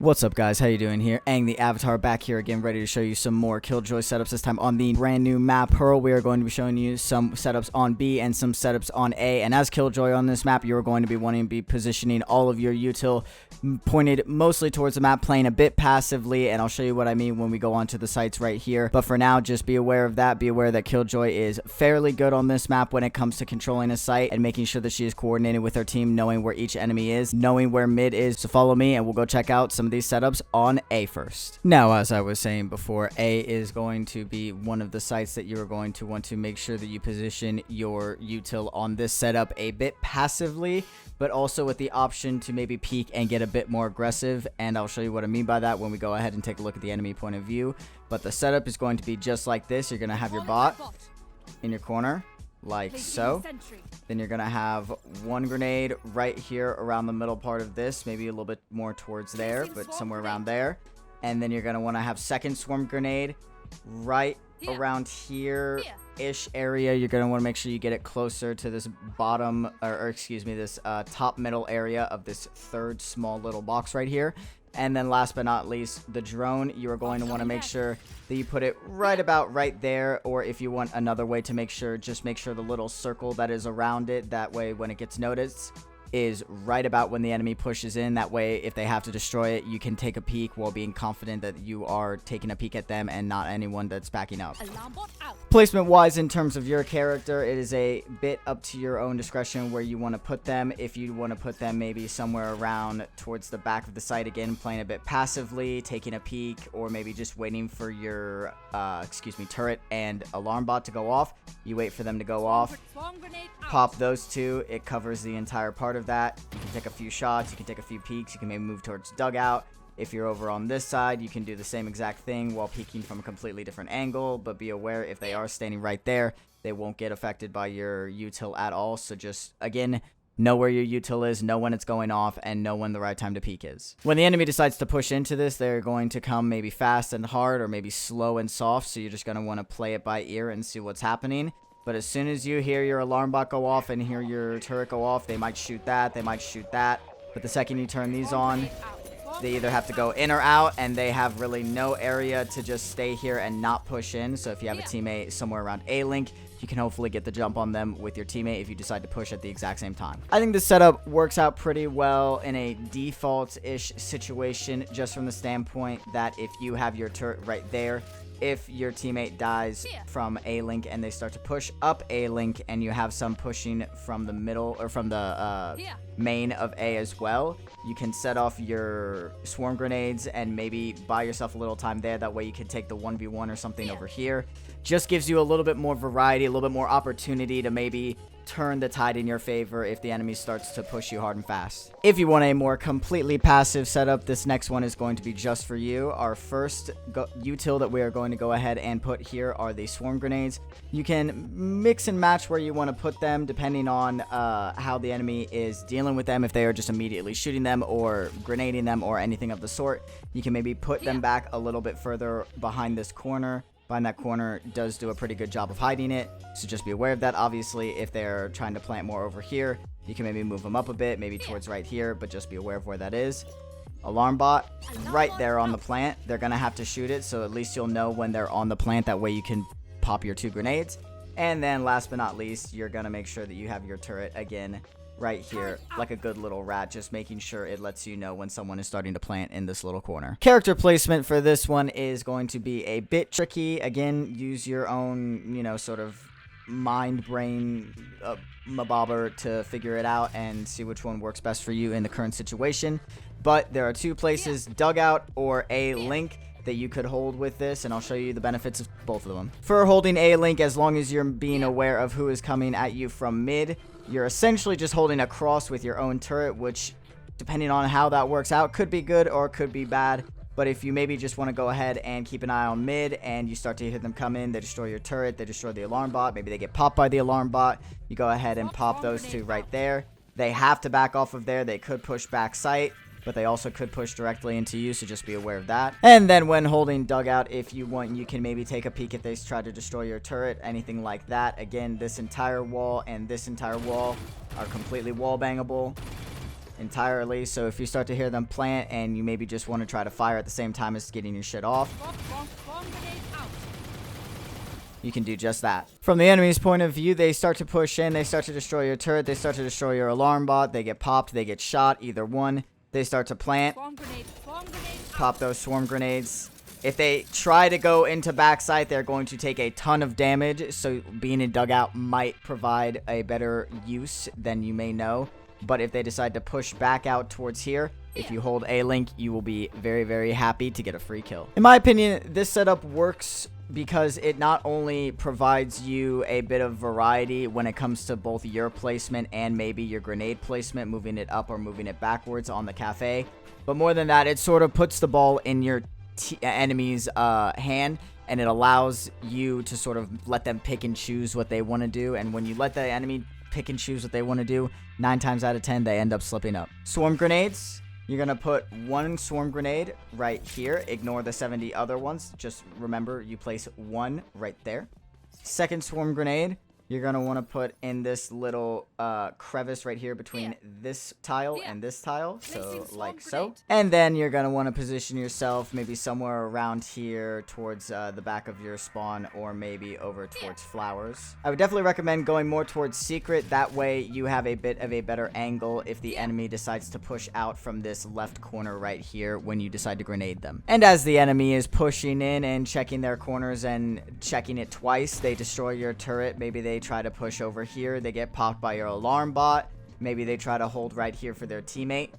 What's up, guys? How you doing here? Aang the Avatar back here again, ready to show you some more Killjoy setups, this time on the brand new map Pearl. We are going to be showing you some setups on B and some setups on A. And as Killjoy on this map, you're going to be wanting to be positioning all of your util pointed mostly towards the map, playing a bit passively, and I'll show you what I mean when we go onto the sites right here. But for now, just be aware of that. Be aware that Killjoy is fairly good on this map when it comes to controlling a site and making sure that she is coordinated with her team, knowing where each enemy is, knowing where mid is. So follow me and we'll go check out some of these setups on A first. Now, as I was saying before, A is going to be one of the sites that you are going to want to make sure that you position your util on this setup a bit passively, but also with the option to maybe peek and get a bit more aggressive, and I'll show you what I mean by that when we go ahead and take a look at the enemy point of view. But the setup is going to be just like this. You're going to have your bot in your corner, like so. Then you're going to have one grenade right here around the middle part of this, maybe a little bit more towards there, but somewhere around there. And then you're going to want to have second swarm grenade right around here-ish area. You're going to want to make sure you get it closer to this bottom, or excuse me, this top middle area of this third small little box right here. And then last but not least, the drone, you are going to want to make sure that you put it right about right there, or if you want another way to make sure, just make sure the little circle that is around it, that way when it gets noticed, is right about when the enemy pushes in. That way, if they have to destroy it, you can take a peek while being confident that you are taking a peek at them and not anyone that's backing up. Placement wise, in terms of your character, it is a bit up to your own discretion where you want to put them. If you want to put them maybe somewhere around towards the back of the site, again playing a bit passively, taking a peek, or maybe just waiting for your turret and alarm bot to go off. You wait for them to go off, pop those two, it covers the entire part of that. You can take a few shots, you can take a few peeks, you can maybe move towards dugout. If you're over on this side, you can do the same exact thing while peeking from a completely different angle, but be aware if they are standing right there, they won't get affected by your util at all. So just, again, know where your util is, know when it's going off, and know when the right time to peek is. When the enemy decides to push into this, they're going to come maybe fast and hard, or maybe slow and soft, so you're just going to want to play it by ear and see what's happening. But as soon as you hear your alarm bot go off and hear your turret go off, they might shoot that, they might shoot that. But the second you turn these on, they either have to go in or out, and they have really no area to just stay here and not push in. So if you have a teammate somewhere around A-Link, you can hopefully get the jump on them with your teammate if you decide to push at the exact same time. I think this setup works out pretty well in a default-ish situation, just from the standpoint that if you have your turret right there, if your teammate dies from A-Link and they start to push up A-Link and you have some pushing from the middle or from the main of A as well, you can set off your swarm grenades and maybe buy yourself a little time there. That way you can take the 1v1 or something over here. Just gives you a little bit more variety, a little bit more opportunity to maybe turn the tide in your favor if the enemy starts to push you hard and fast. If you want a more completely passive setup, this next one is going to be just for you. Our first util that we are going to go ahead and put here are the swarm grenades. You can mix and match where you want to put them depending on how the enemy is dealing with them. If they are just immediately shooting them or grenading them or anything of the sort, you can maybe put them back a little bit further behind this corner. Behind that corner does do a pretty good job of hiding it, so just be aware of that. Obviously, if they're trying to plant more over here, you can maybe move them up a bit, maybe towards right here, but just be aware of where that is. Alarm bot, right there on the plant. They're going to have to shoot it, so at least you'll know when they're on the plant. That way you can pop your 2 grenades. And then last but not least, you're going to make sure that you have your turret, again, right here, like a good little rat, just making sure it lets you know when someone is starting to plant in this little corner. Character placement for this one is going to be a bit tricky. Again, use your own, sort of mind brain mabobber to figure it out and see which one works best for you in the current situation. But there are 2 places, dugout or A-Link, that you could hold with this, and I'll show you the benefits of both of them. For holding A-Link, as long as you're being aware of who is coming at you from mid, you're essentially just holding a cross with your own turret, which, depending on how that works out, could be good or could be bad. But if you maybe just want to go ahead and keep an eye on mid and you start to hear them come in, they destroy your turret, they destroy the alarm bot, maybe they get popped by the alarm bot, you go ahead and pop those 2 right there. They have to back off of there. They could push back site, but they also could push directly into you, so just be aware of that. And then when holding dugout, if you want, you can maybe take a peek if they try to destroy your turret, anything like that. Again, this entire wall and this entire wall are completely wall bangable. entirely. So if you start to hear them plant and you maybe just want to try to fire at the same time as getting your shit off, you can do just that. From the enemy's point of view, they start to push in, they start to destroy your turret, they start to destroy your alarm bot, they get popped, they get shot, either one. They start to plant, pop those swarm grenades. If they try to go into backside, they're going to take a ton of damage, so being in dugout might provide a better use than you may know. But if they decide to push back out towards here, if you hold A-Link, you will be very, very happy to get a free kill. In my opinion, this setup works because it not only provides you a bit of variety when it comes to both your placement and maybe your grenade placement, moving it up or moving it backwards on the cafe, but more than that, it sort of puts the ball in your enemy's hand, and it allows you to sort of let them pick and choose what they want to do. And when you let the enemy pick and choose what they want to do, 9 times out of 10 they end up slipping up. Swarm grenades, you're gonna put one swarm grenade right here, ignore the 70 other ones, just remember you place one right there. Second swarm grenade, you're gonna want to put in this little crevice right here between this tile and this tile, so like so. And then you're gonna want to position yourself maybe somewhere around here towards the back of your spawn, or maybe over towards flowers. I would definitely recommend going more towards secret, that way you have a bit of a better angle if the enemy decides to push out from this left corner right here when you decide to grenade them. And as the enemy is pushing in and checking their corners and checking it twice, they destroy your turret. Maybe they try to push over here, they get popped by your alarm bot, maybe they try to hold right here for their teammate.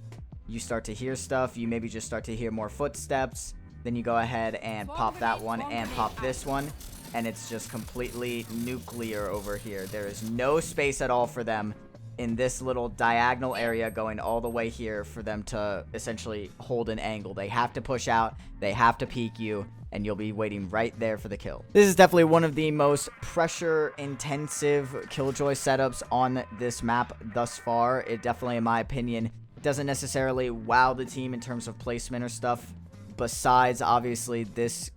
You start to hear stuff, you maybe just start to hear more footsteps, then you go ahead and pop that one and pop this one, and it's just completely nuclear over here. There is no space at all for them in this little diagonal area going all the way here for them to essentially hold an angle. They have to push out, they have to peek you, and you'll be waiting right there for the kill. This is definitely one of the most pressure-intensive Killjoy setups on this map thus far. It definitely, in my opinion, doesn't necessarily wow the team in terms of placement or stuff, besides, obviously, this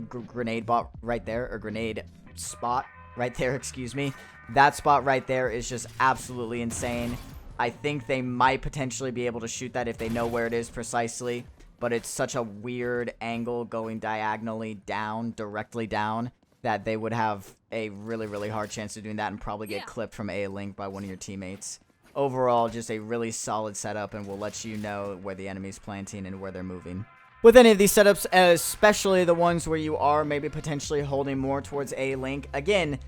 grenade bot right there, or grenade spot right there, excuse me. That spot right there is just absolutely insane. I think they might potentially be able to shoot that if they know where it is precisely, but it's such a weird angle going diagonally down, directly down, that they would have a really, really hard chance of doing that and probably get clipped from A-Link by one of your teammates. Overall, just a really solid setup, and will let you know where the enemy's planting and where they're moving. With any of these setups, especially the ones where you are maybe potentially holding more towards A-Link, again,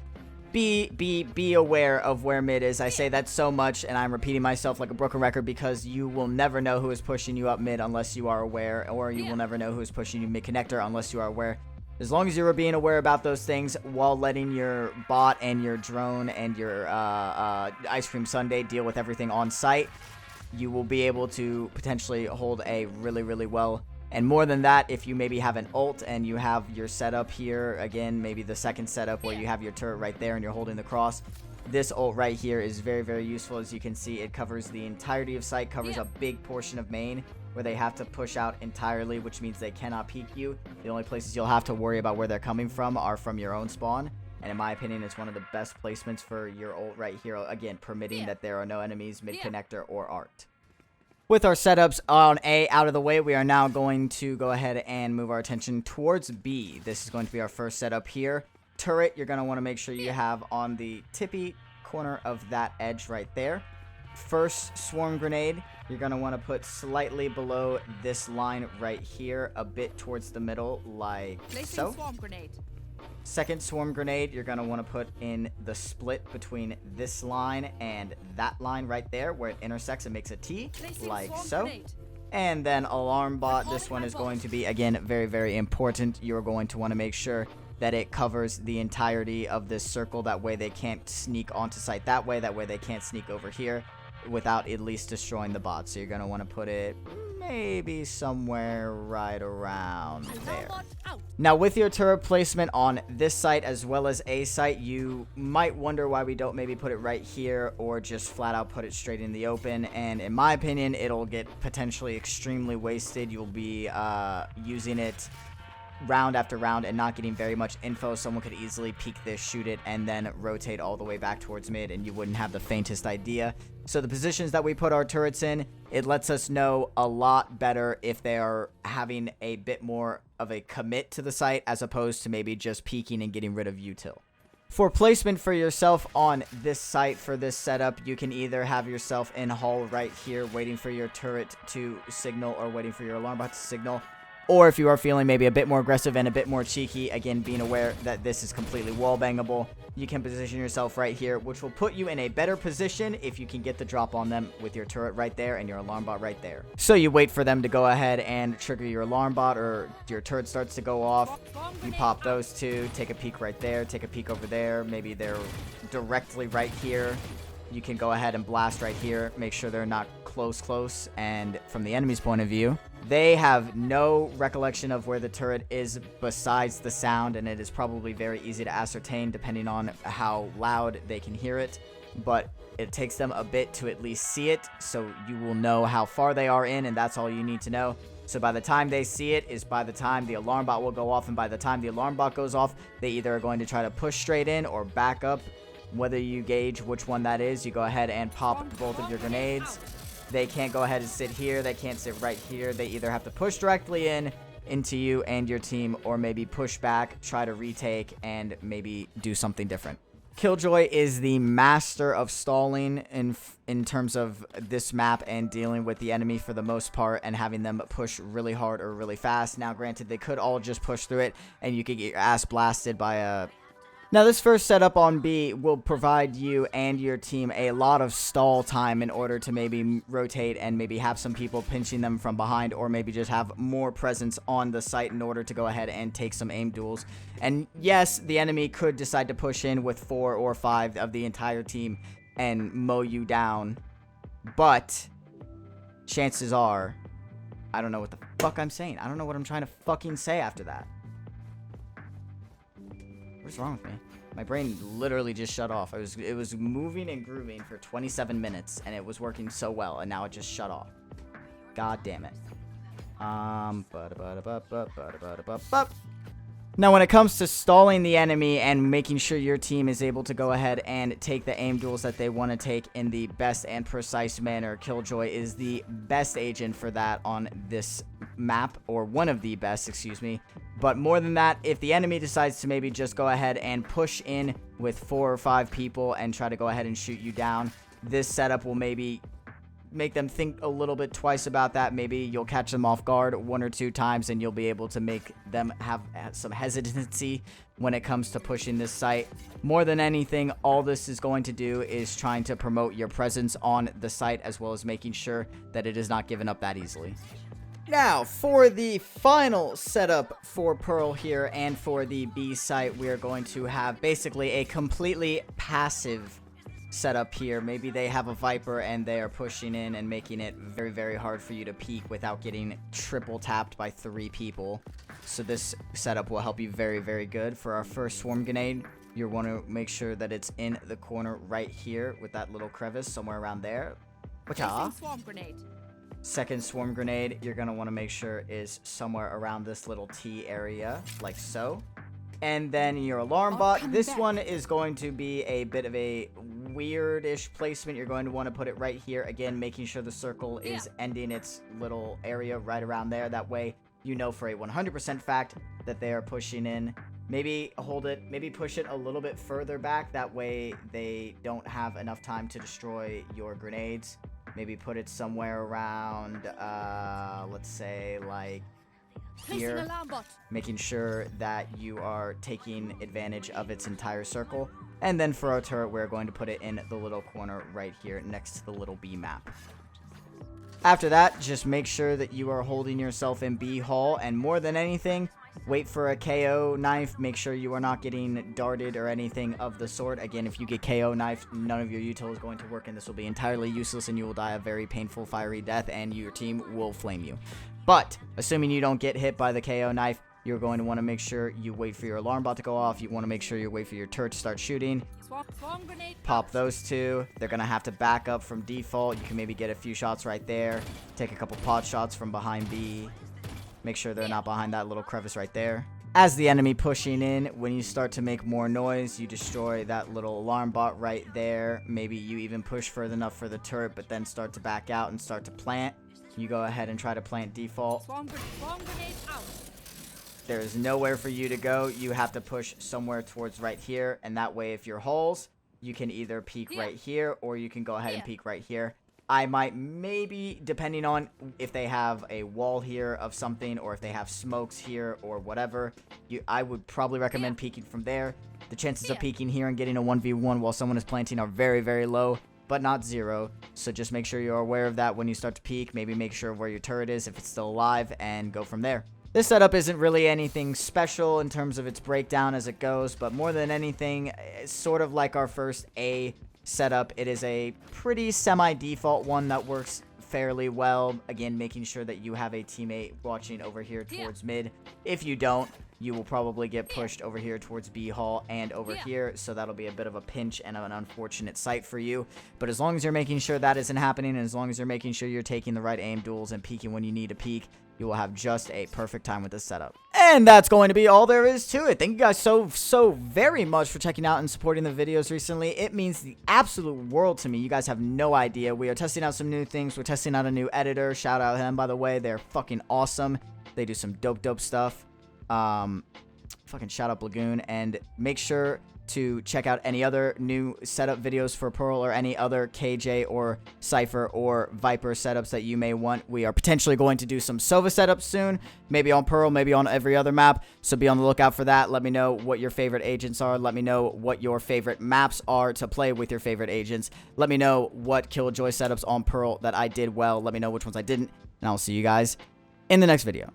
be aware of where mid is. I say that so much, and I'm repeating myself like a broken record, because you will never know who is pushing you up mid unless you are aware, or you will never know who is pushing you mid connector unless you are aware. As long as you're being aware about those things while letting your bot and your drone and your ice cream sundae deal with everything on site, you will be able to potentially hold a really, really well. And more than that, if you maybe have an ult and you have your setup here, again, maybe the second setup where you have your turret right there and you're holding the cross, this ult right here is very, very useful. As you can see, it covers the entirety of site, covers a big portion of main where they have to push out entirely, which means they cannot peek you. The only places you'll have to worry about where they're coming from are from your own spawn. And in my opinion, it's one of the best placements for your ult right here, again, permitting that there are no enemies mid connector or art. With our setups on A out of the way, we are now going to go ahead and move our attention towards B. This is going to be our first setup here. Turret, you're going to want to make sure you have on the tippy corner of that edge right there. First swarm grenade, you're going to want to put slightly below this line right here, a bit towards the middle, like so. Swarm grenade. Second swarm grenade, you're going to want to put in the split between this line and that line right there, where it intersects and makes a T, like so. And then alarm bot, this one is going to be, again, very, very important. You're going to want to make sure that it covers the entirety of this circle. That way they can't sneak onto site that way they can't sneak over here without at least destroying the bot. So you're going to want to put it maybe somewhere right around there. Now, with your turret placement on this site as well as A site, you might wonder why we don't maybe put it right here or just flat out put it straight in the open. And in my opinion, it'll get potentially extremely wasted. You'll be using it round after round and not getting very much info, someone could easily peek this, shoot it, and then rotate all the way back towards mid, and you wouldn't have the faintest idea. So the positions that we put our turrets in, it lets us know a lot better if they are having a bit more of a commit to the site as opposed to maybe just peeking and getting rid of util. For placement for yourself on this site for this setup, you can either have yourself in hall right here waiting for your turret to signal or waiting for your alarm bot to signal. Or if you are feeling maybe a bit more aggressive and a bit more cheeky, again, being aware that this is completely wall bangable, you can position yourself right here, which will put you in a better position if you can get the drop on them with your turret right there and your alarm bot right there. So you wait for them to go ahead and trigger your alarm bot, or your turret starts to go off. You pop those two, take a peek right there, take a peek over there. Maybe they're directly right here. You can go ahead and blast right here, make sure they're not close, and from the enemy's point of view, they have no recollection of where the turret is besides the sound, and it is probably very easy to ascertain depending on how loud they can hear it, but it takes them a bit to at least see it, so you will know how far they are in, and that's all you need to know. So by the time they see it is by the time the alarm bot will go off, and by the time the alarm bot goes off, they either are going to try to push straight in or back up. Whether you gauge which one that is, you go ahead and pop both of your grenades. They can't go ahead and sit here. They can't sit right here. They either have to push directly into you and your team, or maybe push back, try to retake, and maybe do something different. Killjoy is the master of stalling in terms of this map and dealing with the enemy for the most part and having them push really hard or really fast. Now, granted, they could all just push through it and you could get your ass blasted by a... Now, this first setup on B will provide you and your team a lot of stall time in order to maybe rotate and maybe have some people pinching them from behind, or maybe just have more presence on the site in order to go ahead and take some aim duels. And yes, the enemy could decide to push in with 4 or 5 of the entire team and mow you down, but chances are, I don't know what the fuck I'm saying. I don't know what I'm trying to fucking say after that. What's wrong with me? My brain literally just shut off. It was moving and grooving for 27 minutes, and it was working so well, and now it just shut off. God damn it. Now, when it comes to stalling the enemy and making sure your team is able to go ahead and take the aim duels that they want to take in the best and precise manner, Killjoy is the best agent for that on this map, or one of the best, excuse me. But more than that, if the enemy decides to maybe just go ahead and push in with 4 or 5 people and try to go ahead and shoot you down, this setup will maybe make them think a little bit twice about that. Maybe you'll catch them off guard 1 or 2 times, and you'll be able to make them have some hesitancy when it comes to pushing this site. More than anything, all this is going to do is trying to promote your presence on the site, as well as making sure that it is not given up that easily. Now, for the final setup for Pearl here and for the B site, we are going to have basically a completely passive setup here. Maybe they have a Viper and they are pushing in and making it very, very hard for you to peek without getting triple tapped by 3 people. So this setup will help you very, very good. For our first swarm grenade, you want to make sure that it's in the corner right here with that little crevice somewhere around there. Swarm grenade. Second swarm grenade, you're going to want to make sure is somewhere around this little T area, like so. And then your alarm bot, this one is going to be a bit of a weirdish placement. You're going to want to put it right here, again, making sure the circle is ending its little area right around there. That way, you know for a 100% fact that they are pushing in. Maybe hold it, maybe push it a little bit further back. That way, they don't have enough time to destroy your grenades. Maybe put it somewhere around, let's say, like here, making sure that you are taking advantage of its entire circle. And then for our turret, we're going to put it in the little corner right here next to the little B map. After that, just make sure that you are holding yourself in B hall, and more than anything, wait for a KO knife. Make sure you are not getting darted or anything of the sort. Again, if you get KO knifed, none of your util is going to work, and this will be entirely useless, and you will die a very painful, fiery death, and your team will flame you. But, assuming you don't get hit by the KO knife, you're going to want to make sure you wait for your alarm bot to go off. You want to make sure you wait for your turret to start shooting. Pop those 2. They're going to have to back up from default. You can maybe get a few shots right there. Take a couple pot shots from behind B. Make sure they're not behind that little crevice right there. As the enemy pushing in, when you start to make more noise, you destroy that little alarm bot right there. Maybe you even push further enough for the turret, but then start to back out and start to plant. You go ahead and try to plant default. Swarm grenade out. There is nowhere for you to go. You have to push somewhere towards right here, and that way if you're holes, you can either peek right here, or you can go ahead and peek right here. I might maybe, depending on if they have a wall here of something, or if they have smokes here or whatever, I would probably recommend peeking from there. The chances of peeking here and getting a 1v1 while someone is planting are very, very low, but not zero. So just make sure you're aware of that when you start to peek. Maybe make sure where your turret is if it's still alive, and go from there. This setup isn't really anything special in terms of its breakdown as it goes, but more than anything, it's sort of like our first A setup. It is a pretty semi-default one that works fairly well. Again, making sure that you have a teammate watching over here towards mid. If you don't, you will probably get pushed over here towards B hall and over here, so that'll be a bit of a pinch and an unfortunate sight for you. But as long as you're making sure that isn't happening, and as long as you're making sure you're taking the right aim duels and peeking when you need to peek, you will have just a perfect time with this setup. And that's going to be all there is to it. Thank you guys so very much for checking out and supporting the videos recently. It means the absolute world to me. You guys have no idea. We are testing out some new things. We're testing out a new editor. Shout out him, by the way. They're fucking awesome. They do some dope stuff. Fucking shout out Lagoon. And make sure to check out any other new setup videos for Pearl, or any other KJ or Cypher or Viper setups that you may want. We are potentially going to do some Sova setups soon, maybe on Pearl, maybe on every other map, so be on the lookout for that. Let me know what your favorite agents are. Let me know what your favorite maps are to play with your favorite agents. Let me know what Killjoy setups on Pearl that I did well. Let me know which ones I didn't, and I'll see you guys in the next video.